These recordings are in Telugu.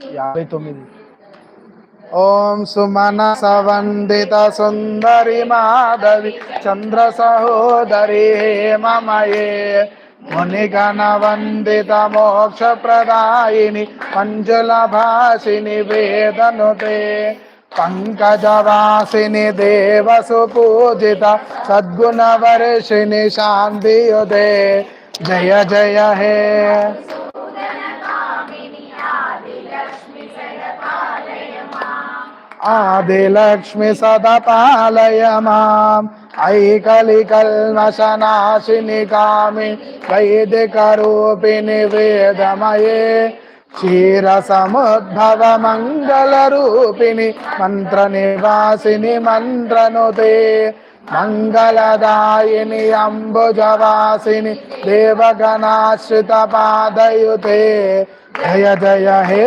59. ఓం సుమన సవందిత సుందరి మాధవి చంద్ర సహోదరి హేమమయే మునిగణ వందిత మోక్ష ప్రదాయిని మంజుల భాషిని వేదనుతే పంకజవాసిని దేవసు పూజిత సద్గుణ వర్షిణి శాంతియుదే జయ జయ హే ఆదిలక్ష్మి సదా పాలయ మాం ఐకలికల్మషనాశిని కామి వైదిక రూపిణి వేదమయే క్షీర సముద్భవ మంగళ రూపిణి మంత్ర నివాసిని మంత్రనుతే మంగళదాయిని అంబుజవాసిని దేవగణాశ్రిత పాదయుతే జయ జయ హే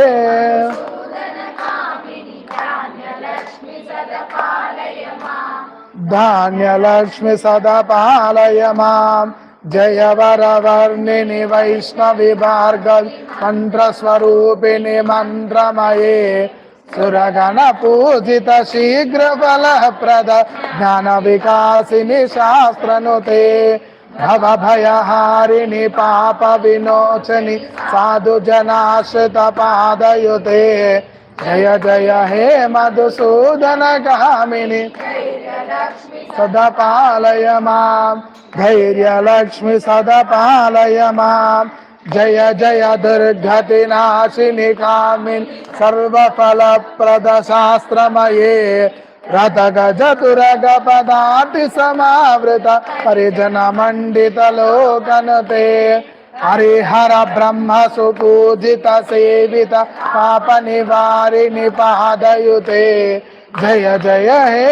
ధాన్యలక్ష్మి సదా పాలయ మాం జయ వరవర్ణిని వైష్ణవి భార్గవి మంత్రస్వరూపిణి మంత్రమయే సురగణ పూజిత శీఘ్ర ఫలప్రద జ్ఞాన వికాసిని శాస్త్రనుతే భవభయహారిణి పాప వినోచని సాధు జనాశ్రిత పాదయుతే జయ జయ హే మధుసూదన కామిని సదా పాలయ మాం ధైర్యలక్ష్మి సదా పాలయ మాం జయ జయ దుర్గతి నాశిని కామిని సర్వఫలప్రద శాస్త్రమయే రథ గజ తురగ పదాతి సమావృత పరిజన మండిత లోకనతే హరిహర బ్రహ్మ సుపూజిత సేవిత పాప నివారిణి పాదయుతే జయ జయ హే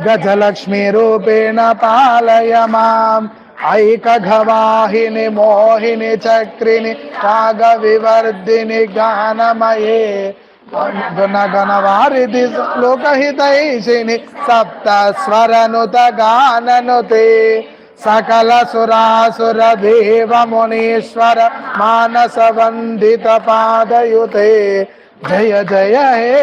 గజలక్ష్మి రూపేణ పాలయ మాం ఐకఘవాహిని మోహిని చక్రిని రాగ వివర్ధిని గానమయే గుణగణ వారిధి లోకహితైషిని సప్త స్వరనుత గాననుతే సకల సురాసుర దేవ మునీశ్వర మానస వందిత పాదయుతే జయ జయ హే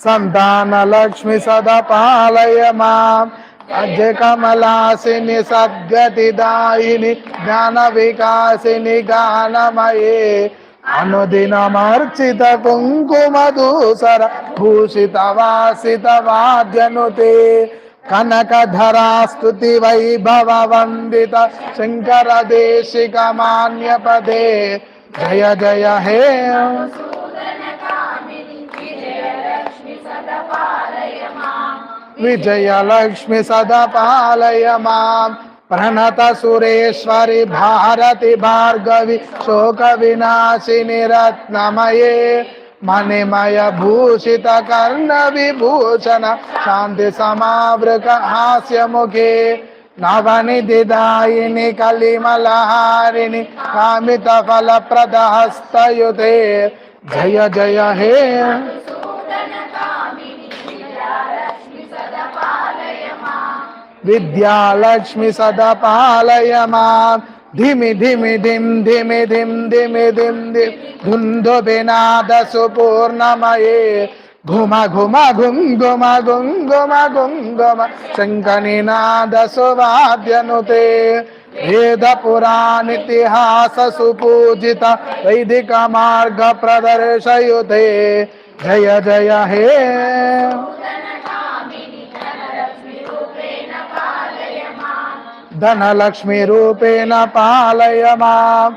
సంతాన లక్ష్మి సదా పాలయ మాం అజ కమలాసిని సద్గతి దాయిని జ్ఞాన వికాసిని గానమయే అనుదినమర్చిత కుంకుమ దూసర భూషిత వాసిత వాద్యనుతే కనకధరా స్తుతి వైభవ వందిత శంకర దేశిక మాన్యపదే జయ జయ హే విజయలక్ష్మి సదా పాలయ మాం ప్రణత సురేశ్వరి భారతి భార్గవి శోక వినాశిని రత్నమయే మణిమయ భూషిత కర్ణ విభూషణ శాంతి సమావృక హాస్యముఖే నవనిధి దాయిని కలిమలహారిణి కామిత ఫలప్రద హస్తయుతే జయ జయ హే విద్యాలక్ష్మి సదా పాలయ మాం ధిమి ధిమి ధిం ధిమి ధిం ధిమి ధిం ధిం ధుంధు వినాద సుపూర్ణమయే ఘుమ ఘుమ ఘుం ఘుమ గుం ఘుమ గుం ఘుమ శంఖనినాద సువాద్యనుతే వేద పురాణితిహాస సుపూజిత వైదిక మార్గ ప్రదర్శయుతే జయ జయ హే ధనలక్ష్మి రూపేణ పాలయ మాం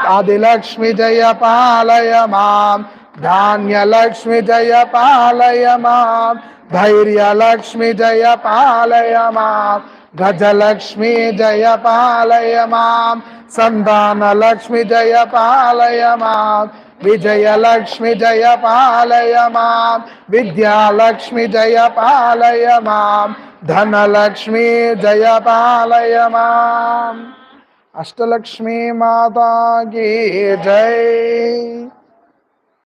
ఆదిలక్ష్మి జయ పాలయ మాం ధాన్యలక్ష్మి జయ పాలయ మాం ధైర్యలక్ష్మి జయ పాలయ మాం గజలక్ష్మి జయ పాలయ మాం సంతానలక్ష్మి జయ పాలయ మాం విజయలక్ష్మి జయ పాలయ మాం విద్యాలక్ష్మి జయ పాలయ మాం ధనలక్ష్మి జయ పాలయ మాం అష్టలక్ష్మీ మాతా కీ జై।